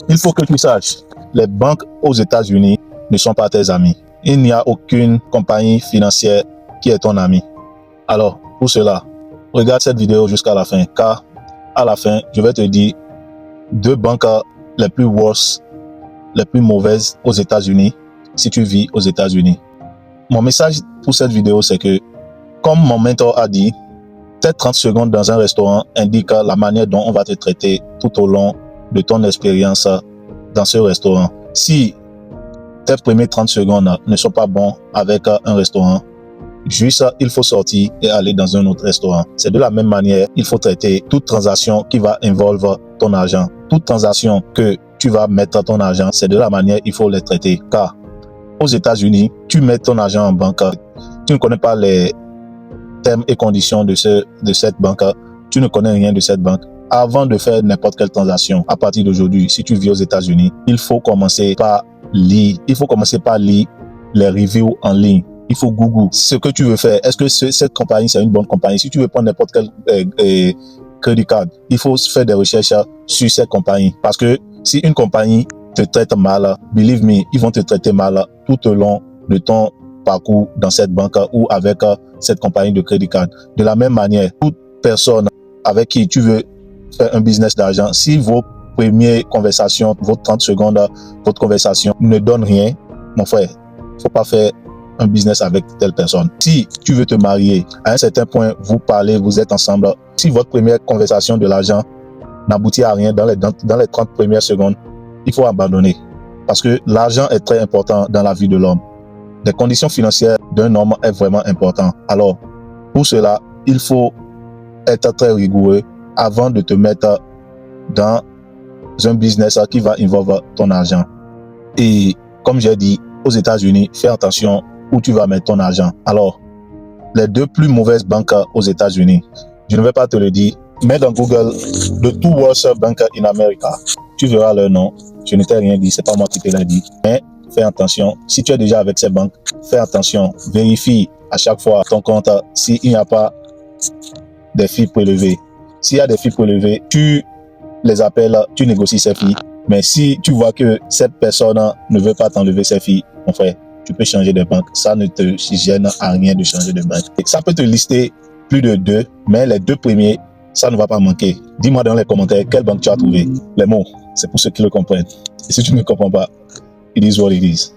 Il faut que tu saches, les banques aux États-Unis ne sont pas tes amis. Il n'y a aucune compagnie financière qui est ton ami. Alors, pour cela, regarde cette vidéo jusqu'à la fin, car à la fin, je vais te dire 2 banques les plus worst, les plus mauvaises aux États-Unis si tu vis aux États-Unis. Mon message pour cette vidéo, c'est que, comme mon mentor a dit, tes 30 secondes dans un restaurant indiquent la manière dont on va te traiter tout au long de ton expérience dans ce restaurant. Si tes premiers 30 secondes ne sont pas bons avec un restaurant, juste il faut sortir et aller dans un autre restaurant. C'est de la même manière, il faut traiter toute transaction qui va involver ton argent. Toute transaction que tu vas mettre ton argent, c'est de la manière il faut les traiter. Car aux États-Unis, tu mets ton argent en banque, tu ne connais pas les termes et conditions de cette banque, tu ne connais rien de cette banque. Avant de faire n'importe quelle transaction, à partir d'aujourd'hui, si tu vis aux États-Unis, il faut commencer par lire. Il faut commencer par lire les reviews en ligne. Il faut Google ce que tu veux faire. Est-ce que cette compagnie, c'est une bonne compagnie? Si tu veux prendre n'importe quel credit card, il faut faire des recherches sur cette compagnie. Parce que si une compagnie te traite mal, believe me, ils vont te traiter mal tout au long de ton parcours dans cette banque ou avec cette compagnie de credit card. De la même manière, toute personne avec qui tu veux faire un business d'argent, si vos premières conversations, vos 30 secondes, votre conversation ne donne rien, mon frère, faut pas faire un business avec telle personne. Si tu veux te marier, à un certain point, vous parlez, vous êtes ensemble. Si votre première conversation de l'argent n'aboutit à rien dans les 30 premières secondes, il faut abandonner. Parce que l'argent est très important dans la vie de l'homme. Les conditions financières d'un homme est vraiment important. Alors, pour cela, il faut être très rigoureux avant de te mettre dans un business qui va involver ton argent. Et comme j'ai dit, aux États-Unis, fais attention où tu vas mettre ton argent. Alors, les 2 plus mauvaises banques aux États-Unis, je ne vais pas te le dire, mets dans Google the 2 worst banks in America. Tu verras leur nom. Je ne t'ai rien dit, c'est pas moi qui te l'ai dit. Mais fais attention. Si tu es déjà avec ces banques, fais attention. Vérifie à chaque fois ton compte s'il n'y a pas des filles prélevées. S'il y a des filles prélevées, tu les appelles, tu négocies ces filles. Mais si tu vois que cette personne ne veut pas t'enlever ses filles, mon frère, tu peux changer de banque. Ça ne te gêne à rien de changer de banque. Et ça peut te lister plus de 2, mais les 2 premiers, ça ne va pas manquer. Dis-moi dans les commentaires quelle banque tu as trouvé. Les mots, c'est pour ceux qui le comprennent. Et si tu ne comprends pas, it is what it is.